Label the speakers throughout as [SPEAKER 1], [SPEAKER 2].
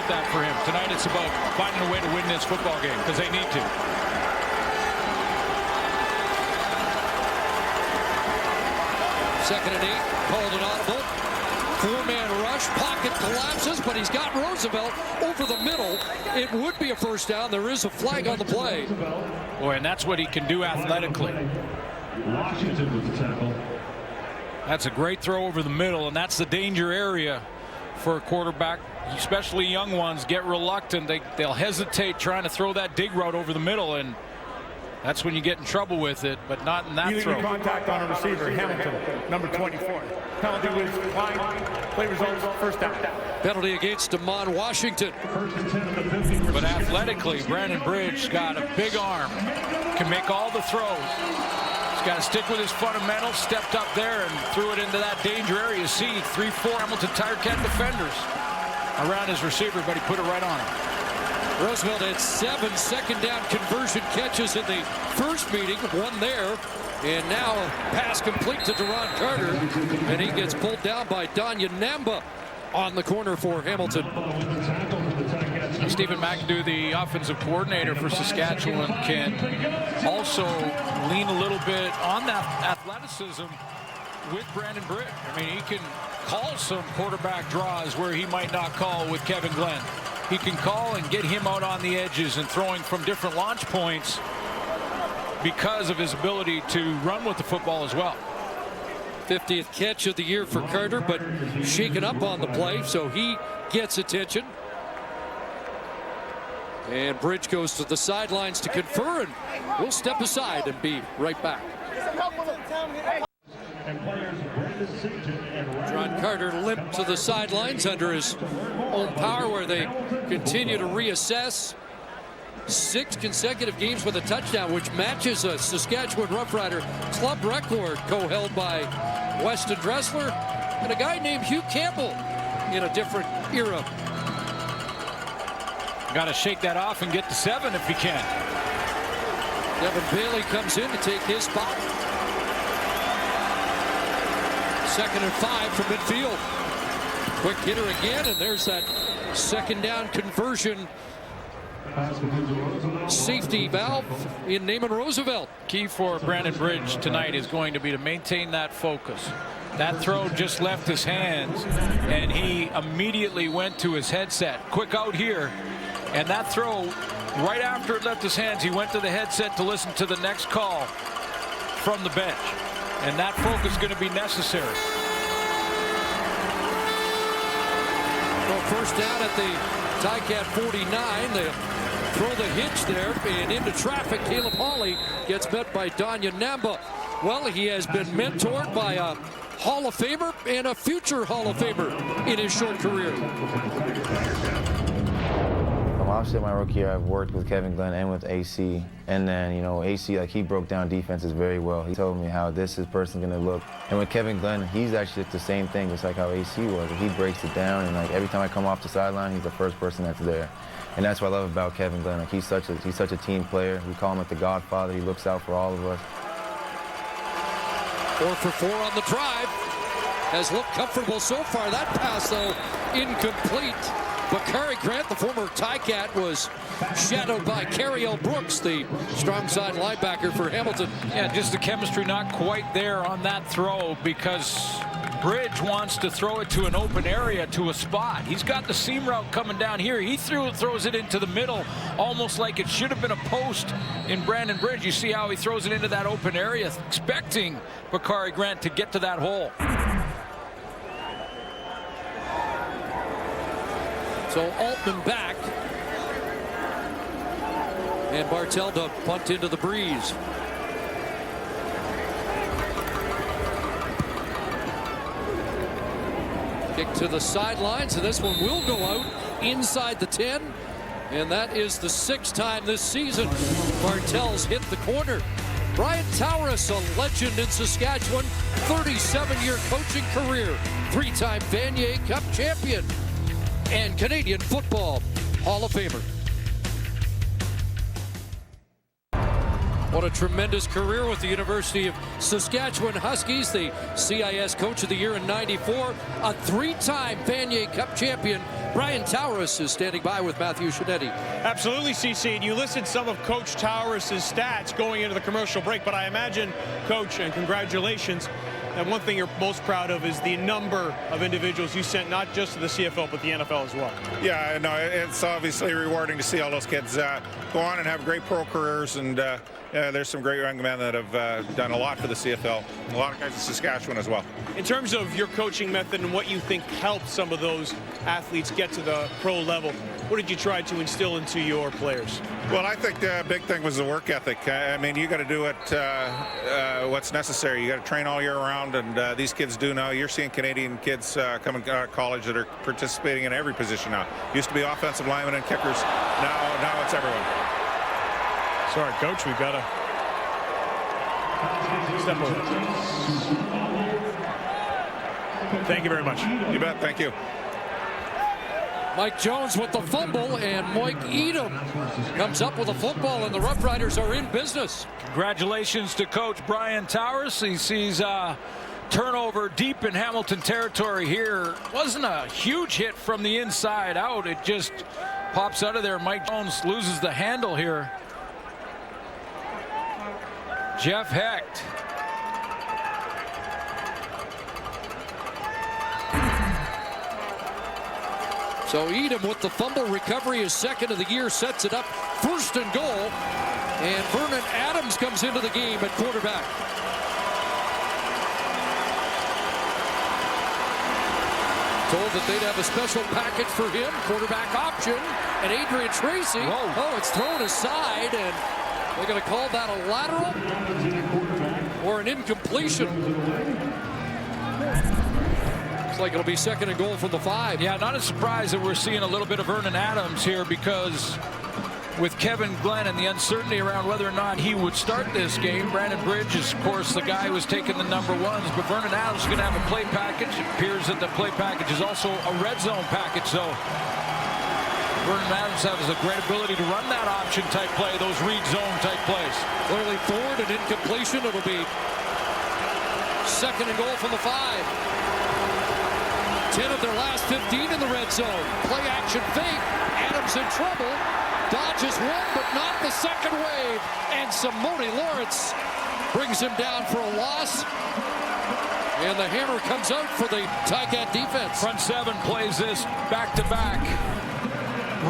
[SPEAKER 1] about that for him. Tonight it's about finding a way to win this football game because they need to.
[SPEAKER 2] Second and 8, called an audible. Four-man rush, pocket collapses, but he's got Roosevelt over the middle. It would be a first down. There is a flag on the play.
[SPEAKER 1] Boy, and that's what he can do athletically.
[SPEAKER 3] Washington with the tackle.
[SPEAKER 1] That's a great throw over the middle, and that's the danger area for a quarterback. Especially young ones get reluctant. They'll hesitate trying to throw that dig route over the middle, and that's when you get in trouble with it, but not in that throw.
[SPEAKER 4] Contact on a receiver, Hamilton, number 24. Penalty was fine. Play results, first down.
[SPEAKER 2] Penalty against Damon Washington.
[SPEAKER 1] But athletically, Brandon Bridge got a big arm, can make all the throws. He's got to stick with his fundamentals, stepped up there and threw it into that danger area. You see 3-4 Hamilton Tire Cat defenders around his receiver, but he put it right on him.
[SPEAKER 2] Roosevelt had 7 second-down conversion catches in the first meeting, one there, and now a pass complete to Duron Carter, and he gets pulled down by Danya Namba on the corner for Hamilton.
[SPEAKER 1] Stephen McAdoo, the offensive coordinator for Saskatchewan, can also lean a little bit on that athleticism with Brandon Bridge. I mean, he can call some quarterback draws where he might not call with Kevin Glenn. He can call and get him out on the edges and throwing from different launch points because of his ability to run with the football as well.
[SPEAKER 2] 50th catch of the year for Carter, but shaken up on the play, so he gets attention. And Bridge goes to the sidelines to confer, and we'll step aside and be right back. Duron Carter limped to the sidelines under his own power, where they continue to reassess. 6 consecutive games with a touchdown, which matches a Saskatchewan Roughrider club record co-held by Weston Dressler and a guy named Hugh Campbell in a different era.
[SPEAKER 1] Got to shake that off and get to 7 if he can.
[SPEAKER 2] Devin Bailey comes in to take his spot. 2nd and 5 from midfield. Quick hitter again, and there's that second down conversion safety valve in Naaman Roosevelt.
[SPEAKER 1] Key for Brandon Bridge tonight is going to be to maintain that focus. That throw just left his hands, and he immediately went to his headset. Quick out here, and that throw, right after it left his hands, he went to the headset to listen to the next call from the bench. And that focus is going to be necessary.
[SPEAKER 2] Well, first down at the Ticat 49. They throw the hitch there and into traffic. Caleb Hawley gets met by Danya Namba. Well, he has been mentored by a Hall of Famer and a future Hall of Famer in his short career.
[SPEAKER 5] Obviously, my rookie year, I've worked with Kevin Glenn and with AC. And then, you know, AC, like, he broke down defenses very well. He told me how this is person going to look. And with Kevin Glenn, he's actually the same thing, just like how AC was. He breaks it down, and, like, every time I come off the sideline, he's the first person that's there. And that's what I love about Kevin Glenn. Like, he's such a team player. We call him, like, the Godfather. He looks out for all of us.
[SPEAKER 2] 4 for 4 on the drive. Has looked comfortable so far. That pass, though, incomplete. Bakari Grant, the former Ticat, was shadowed by Carriel Brooks, the strong side linebacker for Hamilton.
[SPEAKER 1] Yeah, just the chemistry not quite there on that throw because Bridge wants to throw it to an open area, to a spot. He's got the seam route coming down here. He throws it into the middle, almost like it should have been a post in Brandon Bridge. You see how he throws it into that open area, expecting Bakari Grant to get to that hole.
[SPEAKER 2] So Altman back. And Bartel to punt into the breeze. Kick to the sidelines, and this one will go out inside the 10. And that is the 6th time this season Bartel's hit the corner. Brian Tauris, a legend in Saskatchewan, 37-year coaching career, 3-time Vanier Cup champion, and Canadian Football Hall of Famer. What a tremendous career with the University of Saskatchewan Huskies, the CIS Coach of the Year in '94, a three-time Vanier Cup champion. Brian Towers is standing by with Matthew Shinetti.
[SPEAKER 6] Absolutely, CC. And you listed some of Coach Towers' stats going into the commercial break, but I imagine, Coach, and congratulations, and one thing you're most proud of is the number of individuals you sent not just to the CFL but the NFL as well.
[SPEAKER 7] Yeah, no, it's obviously rewarding to see all those kids go on and have great pro careers, and there's some great young men that have done a lot for the CFL. A lot of guys in Saskatchewan as well.
[SPEAKER 6] In terms of your coaching method and what you think helped some of those athletes get to the pro level, what did you try to instill into your players?
[SPEAKER 7] Well, I think the big thing was the work ethic. I mean, you got to do what's necessary. You got to train all year round, and these kids do now. You're seeing Canadian kids coming out of college that are participating in every position now. Used to be offensive linemen and kickers. Now it's everyone.
[SPEAKER 6] Sorry, Coach, we've got to step over. Thank you very much.
[SPEAKER 7] You bet. Thank you.
[SPEAKER 2] Mike Jones with the fumble, and Mike Edom comes up with a football, and the Roughriders are in business.
[SPEAKER 1] Congratulations to Coach Brian Towers. He sees turnover deep in Hamilton territory here. Wasn't a huge hit from the inside out. It just pops out of there. Mike Jones loses the handle here. Jeff Hecht.
[SPEAKER 2] So Edom with the fumble recovery, his second of the year, sets it up first and goal. And Vernon Adams comes into the game at quarterback. Told that they'd have a special package for him, quarterback option, and Adrian Tracy.
[SPEAKER 1] Whoa.
[SPEAKER 2] Oh, it's thrown aside, and they're going to call that a lateral or an incompletion. Looks like it'll be second and goal from the 5.
[SPEAKER 1] Yeah, not a surprise that we're seeing a little bit of Vernon Adams here, because with Kevin Glenn and the uncertainty around whether or not he would start this game, Brandon Bridge is, of course, the guy who was taking the number ones, but Vernon Adams is going to have a play package. It appears that the play package is also a red zone package, so Vernon Adams has a great ability to run that option type play, those read zone type plays.
[SPEAKER 2] Clearly forward and incompletion. It'll be second and goal from the 5. 10 of their last 15 in the red zone. Play action fake. Adams in trouble. Dodges one, but not the second wave. And Simone Lawrence brings him down for a loss. And the hammer comes out for the Ticat defense.
[SPEAKER 1] Front 7 plays this back-to-back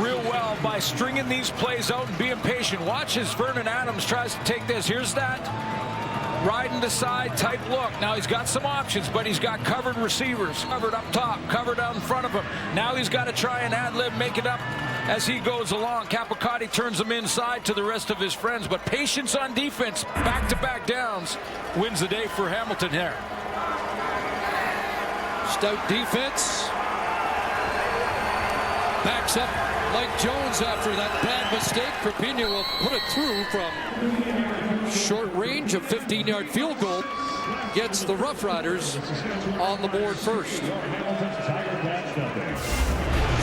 [SPEAKER 1] real well by stringing these plays out and being patient. Watch as Vernon Adams tries to take this. Here's that riding the side type look. Now he's got some options, but he's got covered receivers, covered up top, covered out in front of him. Now he's got to try and ad-lib, make it up as he goes along. Capicotti turns him inside to the rest of his friends, but patience on defense, back-to-back downs, wins the day for Hamilton here.
[SPEAKER 2] Stout defense. Backs up Mike Jones after that bad mistake. Crapina will put it through from short range. A 15-yard field goal gets the Roughriders on the board first.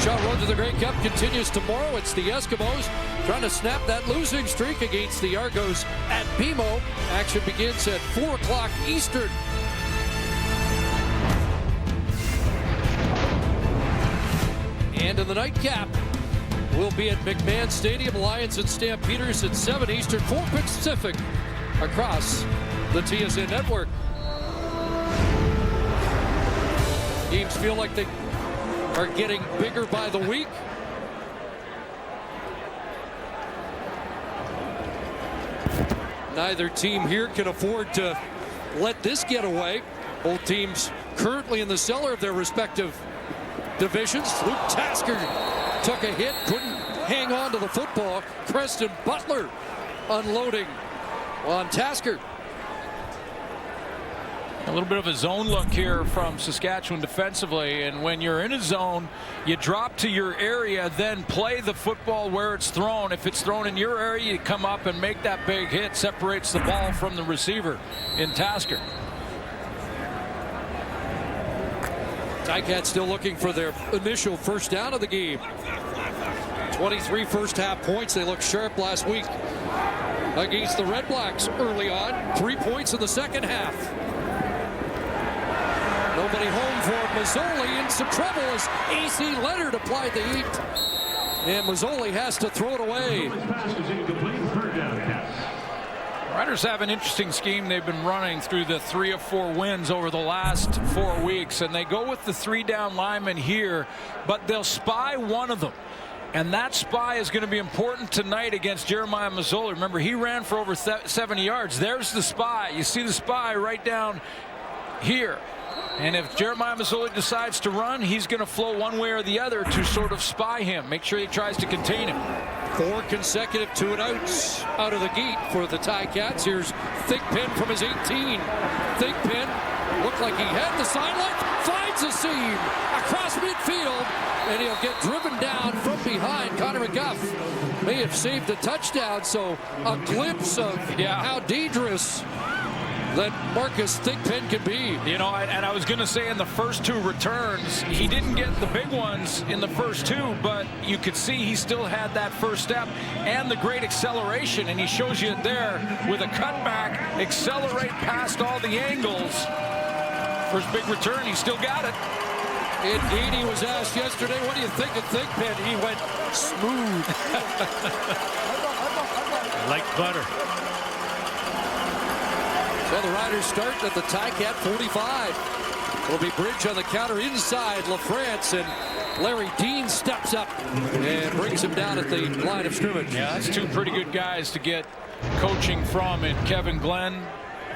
[SPEAKER 2] Shot road to the Grey Cup continues tomorrow. It's the Eskimos trying to snap that losing streak against the Argos at BMO. Action begins at 4 o'clock Eastern. And in the nightcap, we'll be at McMahon Stadium. Lions and Stampeders at 7 Eastern, 4 Pacific across the TSN network. Games feel like they are getting bigger by the week. Neither team here can afford to let this get away. Both teams currently in the cellar of their respective divisions. Luke Tasker took a hit, couldn't hang on to the football. Preston Butler unloading on Tasker.
[SPEAKER 1] A little bit of a zone look here from Saskatchewan defensively, and when you're in a zone, you drop to your area, then play the football where it's thrown. If it's thrown in your area, you come up and make that big hit, separates the ball from the receiver in Tasker.
[SPEAKER 2] Ticats still looking for their initial first down of the game. 23 first half points. They looked sharp last week against the Red Blacks early on. 3 points in the second half. Nobody home for Mazzoli, in some trouble as AC Leonard applied the heat. And Mazzoli has to throw it away.
[SPEAKER 1] Riders have an interesting scheme they've been running through the 3 of 4 wins over the last 4 weeks, and they go with the 3 down linemen here, but they'll spy one of them, and that spy is going to be important tonight against Jeremiah Mazzoli. Remember, he ran for over 70 yards. There's the spy. You see the spy right down here, and if Jeremiah Mazzoli decides to run, he's going to flow one way or the other to sort of spy him, make sure he tries to contain him.
[SPEAKER 2] 4 consecutive 2-and-outs out of the gate for the Ticats. Here's Thigpen from his 18. Thigpen looked like he had the sideline, finds a seam across midfield, and he'll get driven down from behind. Connor McGuff may have saved a touchdown, so a glimpse of how dangerous that Marcus Thigpen can be.
[SPEAKER 1] You know, and I was going to say in the first 2 returns, he didn't get the big ones in the first 2, but you could see he still had that first step and the great acceleration, and he shows you it there with a cutback, accelerate past all the angles. First big return, he still got it.
[SPEAKER 2] Indeed, he was asked yesterday, what do you think of Thigpen? He went smooth.
[SPEAKER 1] Like butter.
[SPEAKER 2] So the Riders start at the Ticat 45. Will be Bridge on the counter inside LaFrance, and Larry Dean steps up and brings him down at the line of scrimmage.
[SPEAKER 1] Yeah, that's 2 pretty good guys to get coaching from in Kevin Glenn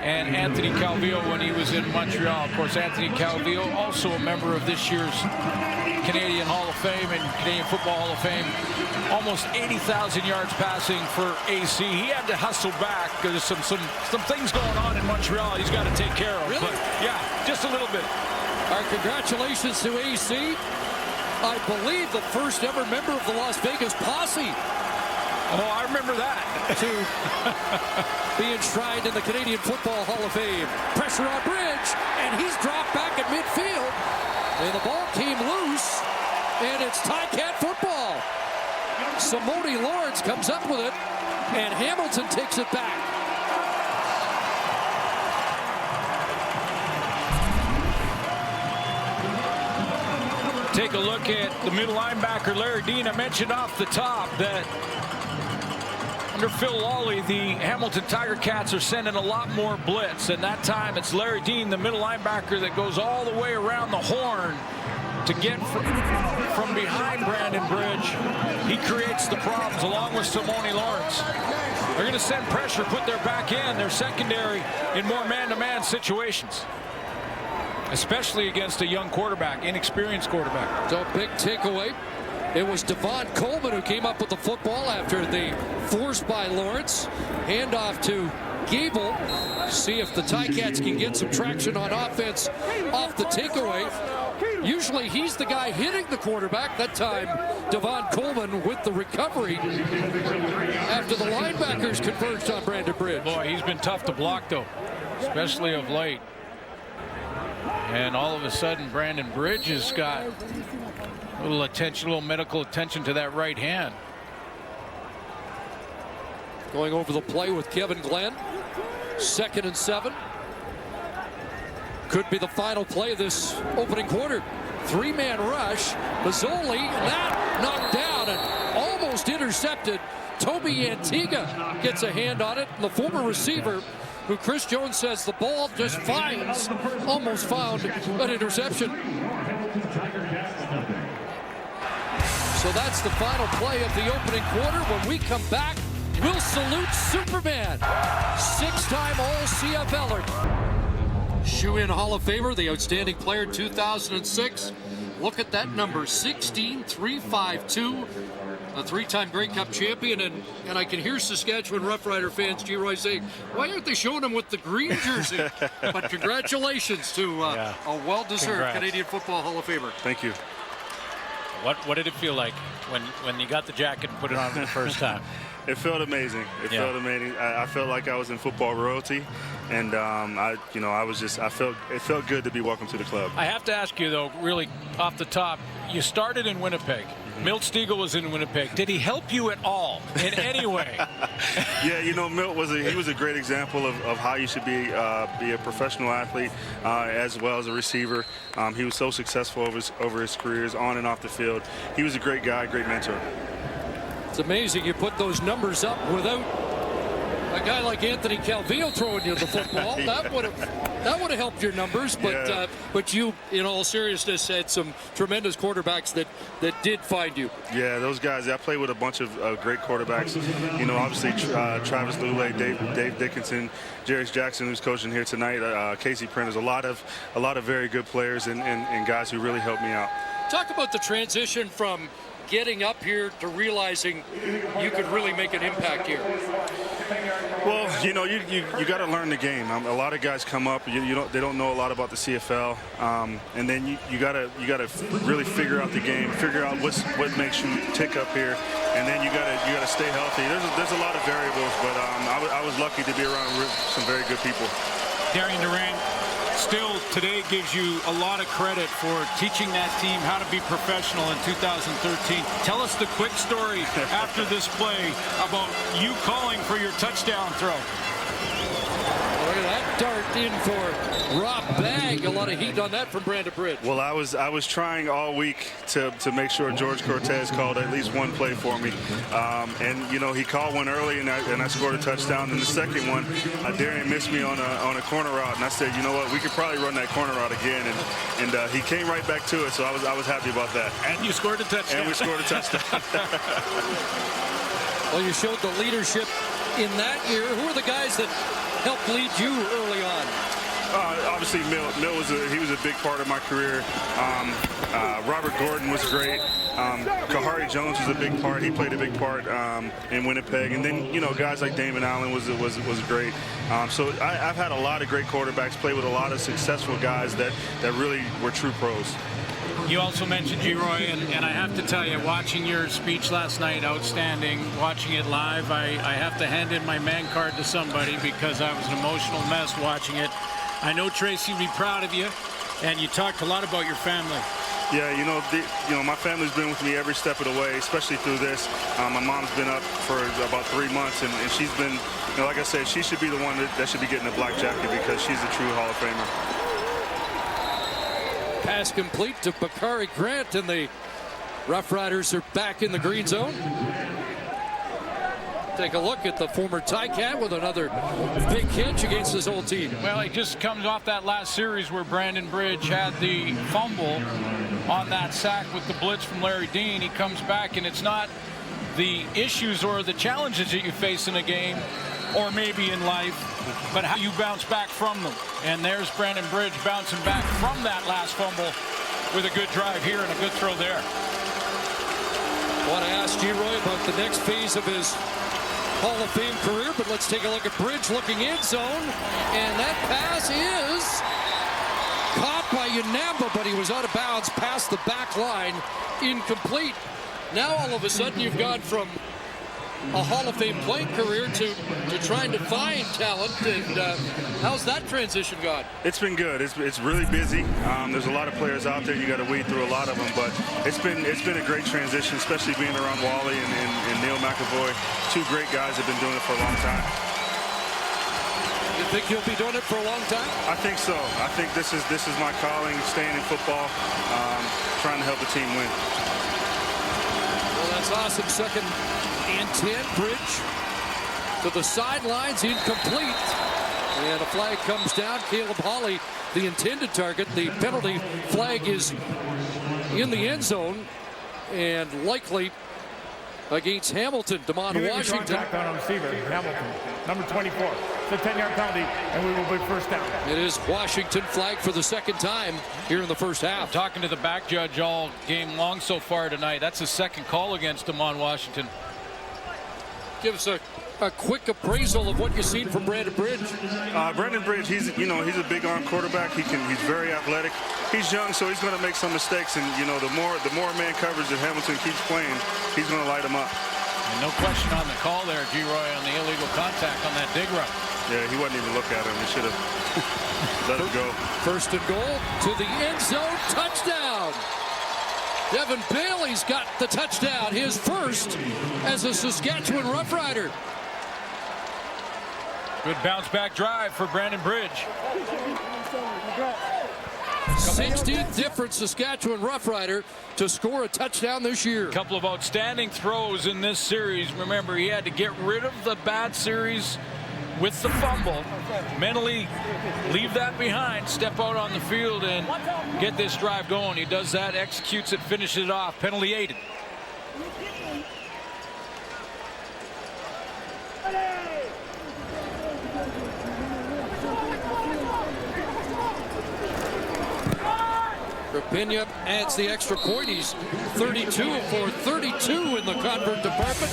[SPEAKER 1] and Anthony Calvillo when he was in Montreal. Of course, Anthony Calvillo, also a member of this year's Canadian Hall of Fame and Canadian Football Hall of Fame. Almost 80,000 yards passing for AC. He had to hustle back. There's some things going on in Montreal he's got to take care of.
[SPEAKER 2] Really?
[SPEAKER 1] But yeah, just a little bit.
[SPEAKER 2] Our congratulations to AC. I believe the first ever member of the Las Vegas Posse.
[SPEAKER 1] Oh, I remember that.
[SPEAKER 2] To be enshrined in the Canadian Football Hall of Fame. Pressure on Bridge, and he's dropped back at midfield. And the ball came loose, and it's Ticat football. Simone Lawrence comes up with it, and Hamilton takes it back.
[SPEAKER 1] Take a look at the middle linebacker, Larry Dean. I mentioned off the top that under Phil Lawley, the Hamilton Tiger Cats are sending a lot more blitz, and that time it's Larry Dean, the middle linebacker, that goes all the way around the horn to get from behind Brandon Bridge. He creates the problems along with Simone Lawrence. They're going to send pressure, put their back end, their secondary in more man-to-man situations, especially against a young quarterback, inexperienced quarterback.
[SPEAKER 2] So big takeaway. It was Devon Coleman who came up with the football after the force by Lawrence. Handoff to Gable. See if the Ticats can get some traction on offense off the takeaway. Usually he's the guy hitting the quarterback. That time, Devon Coleman with the recovery after the linebackers converged on Brandon Bridge.
[SPEAKER 1] Boy, he's been tough to block, though, especially of late. And all of a sudden, Brandon Bridge has got a little attention, a little medical attention to that right hand.
[SPEAKER 2] Going over the play with Kevin Glenn. 2nd and 7. Could be the final play of this opening quarter. 3-man rush. Mazzoli, that knocked down and almost intercepted. Toby Antigua gets a hand on it. The former receiver, who Chris Jones says the ball just finds, almost found an interception. So that's the final play of the opening quarter. When we come back, we'll salute Superman, 6-time All-CFLer. Shoe-in Hall of Famer, the outstanding player in 2006. Look at that number, 16,352. A 3-time Grey Cup champion, and I can hear Saskatchewan Roughrider fans, G. Roy, saying, why aren't they showing him with the green jersey? But congratulations to a well-deserved Canadian Football Hall of Famer.
[SPEAKER 8] Thank you.
[SPEAKER 1] What did it feel like when you got the jacket and put it on for the first time?
[SPEAKER 8] It felt amazing. It felt amazing. I felt like I was in football royalty, and it felt good to be welcome to the club.
[SPEAKER 1] I have to ask you though, really off the top, you started in Winnipeg. Milt Stiegel was in Winnipeg. Did he help you at all in any way?
[SPEAKER 8] Yeah, you know, Milt was a great example of how you should be a professional athlete as well as a receiver. He was so successful over his careers on and off the field. He was a great guy, great mentor.
[SPEAKER 2] It's amazing you put those numbers up without a guy like Anthony Calvillo throwing you the football. That would have helped your numbers, but but you, in all seriousness, had some tremendous quarterbacks that did find you.
[SPEAKER 8] Yeah, those guys. I played with a bunch of great quarterbacks. You know, obviously Travis Lulay, Dave Dickinson, Jarius Jackson, who's coaching here tonight, Casey Prentice. A lot of very good players and guys who really helped me out.
[SPEAKER 2] Talk about the transition from getting up here to realizing you could really make an impact here.
[SPEAKER 8] Well, you know, you got to learn the game. A lot of guys come up, they don't know a lot about the CFL, and then you got to really figure out the game, figure out what makes you tick up here, and then you got to stay healthy. There's a lot of variables, but I was lucky to be around some very good people.
[SPEAKER 1] Darian Durant still today gives you a lot of credit for teaching that team how to be professional in 2013. Tell us the quick story after this play about you calling for your touchdown throw.
[SPEAKER 2] Look at that dart in for Rob Bagg. A lot of heat on that from Brandon Bridge.
[SPEAKER 8] Well, I was trying all week to make sure George Cortez called at least one play for me, and you know, he called one early and I scored a touchdown. And the second one, Darian missed me on a corner route, and I said, you know what, we could probably run that corner route again, and he came right back to it. So I was happy about that.
[SPEAKER 1] And you scored a touchdown.
[SPEAKER 8] And we scored a touchdown.
[SPEAKER 2] Well, you showed the leadership in that year. Who are the guys that helped lead you early on?
[SPEAKER 8] Obviously, Milt was a big part of my career. Robert Gordon was great. Kahari Jones was a big part. He played a big part in Winnipeg. And then, you know, guys like Damon Allen was great. So I've had a lot of great quarterbacks, played with a lot of successful guys that really were true pros.
[SPEAKER 1] You also mentioned G-Roy, and I have to tell you, watching your speech last night, outstanding. Watching it live, I have to hand in my man card to somebody because I was an emotional mess watching it. I know Tracy would be proud of you, and you talked a lot about your family.
[SPEAKER 8] Yeah, you know, my family's been with me every step of the way, especially through this. My mom's been up for about 3 months, and she's been, you know, like I said, she should be the one that should be getting a black jacket because she's a true Hall of Famer.
[SPEAKER 2] Pass complete to Bakari Grant, and the Roughriders are back in the green zone. Take a look at the former Ticat with another big catch against his old team.
[SPEAKER 1] Well, he just comes off that last series where Brandon Bridge had the fumble on that sack with the blitz from Larry Dean. He comes back, and it's not the issues or the challenges that you face in a game or maybe in life, but how you bounce back from them. And there's Brandon Bridge bouncing back from that last fumble with a good drive here and a good throw there.
[SPEAKER 2] I want to ask G-Roy about the next phase of his Hall of Fame career, but let's take a look at Bridge looking end zone, and that pass is caught by Unamba, but he was out of bounds past the back line, incomplete. Now all of a sudden you've gone from a Hall of Fame playing career to trying to find talent, and how's that transition gone?
[SPEAKER 8] It's been good. It's really busy. There's a lot of players out there. You got to weed through a lot of them, but it's been a great transition, especially being around Wally and Neil McAvoy. Two great guys have been doing it for a long time.
[SPEAKER 2] You think you'll be doing it for a long time?
[SPEAKER 8] I think so. I think this is my calling, staying in football, trying to help the team win.
[SPEAKER 2] Well, that's awesome. Second and 10. Bridge to the sidelines, incomplete. And a flag comes down. Caleb Hawley, the intended target. The penalty flag is in the end zone and likely against Hamilton. Damon Washington.
[SPEAKER 4] Contact on a receiver, Hamilton, number 24. It's a 10-yard penalty, and we will be first down.
[SPEAKER 2] It is Washington flagged for the second time here in the first half.
[SPEAKER 1] Talking to the back judge all game long so far tonight. That's his second call against Damon Washington.
[SPEAKER 2] Give us a quick appraisal of what you've seen from Brandon Bridge.
[SPEAKER 8] Brandon Bridge, he's a big arm quarterback. He's very athletic. He's young, so he's going to make some mistakes. And you know, the more man coverage that Hamilton keeps playing, he's going to light him up.
[SPEAKER 1] And no question on the call there, G-Roy, on the illegal contact on that dig route.
[SPEAKER 8] Yeah, he wasn't even look at him. He should have let him go.
[SPEAKER 2] First and goal to the end zone. Touchdown. Devin Bailey's got the touchdown, his first as a Saskatchewan Roughrider.
[SPEAKER 1] Good bounce back drive for Brandon Bridge.
[SPEAKER 2] 16th different Saskatchewan Roughrider to score a touchdown this year.
[SPEAKER 1] A couple of outstanding throws in this series. Remember, he had to get rid of the bad series with the fumble, mentally leave that behind, step out on the field and get this drive going. He does that, executes it, finishes it off. Penalty aided.
[SPEAKER 2] Rapinia adds the extra point. He's 32 for 32 in the convert department.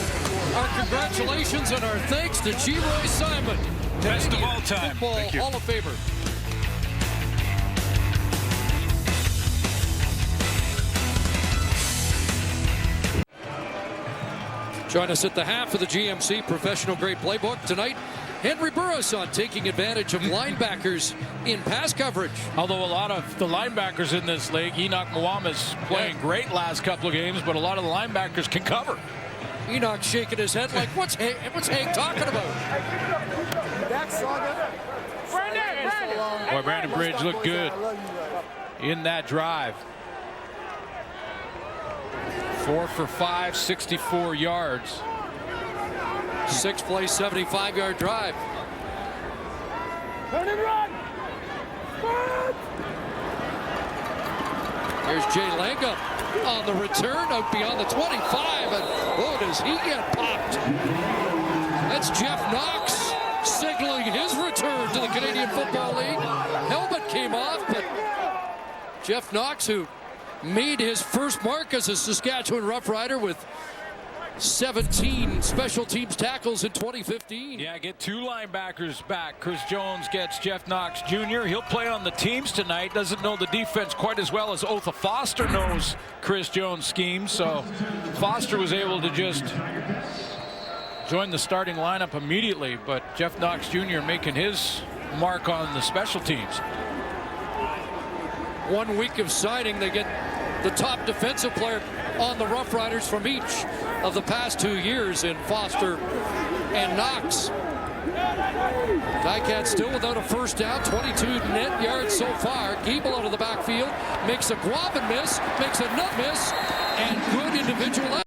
[SPEAKER 2] Our congratulations and our thanks to G. Roy Simon,
[SPEAKER 1] Best of all time.
[SPEAKER 2] Football Hall of Famer. Join us at the half of the GMC Professional Grade Playbook tonight. Henry Burrison taking advantage of linebackers in pass coverage.
[SPEAKER 1] Although a lot of the linebackers in this league, Enoch Mwama's playing great last couple of games, but a lot of the linebackers can cover.
[SPEAKER 2] Enoch shaking his head like, what's Hank talking about?
[SPEAKER 1] Boy, Brandon Bridge looked good in that drive. 4 for 5, 64 yards.
[SPEAKER 2] 6-play, 75-yard drive.
[SPEAKER 4] Turn and run!
[SPEAKER 2] Here's Jay Langum on the return out beyond the 25, and oh, does he get popped? That's Jeff Knox signaling his return to the Canadian Football League. Helmet came off, but Jeff Knox, who made his first mark as a Saskatchewan Roughrider with 17 special teams tackles in 2015.
[SPEAKER 1] Yeah, get 2 linebackers back. Chris Jones gets Jeff Knox Jr. He'll play on the teams tonight. Doesn't know the defense quite as well as Otha Foster knows Chris Jones' scheme. So Foster was able to just join the starting lineup immediately. But Jeff Knox Jr. making his mark on the special teams.
[SPEAKER 2] 1 week of signing, they get the top defensive player on the Roughriders from each of the past 2 years in Foster and Knox. Ticats still without a first down, 22 net yards so far. Giebel out of the backfield, makes a Guavin miss, makes a nut miss, and good individual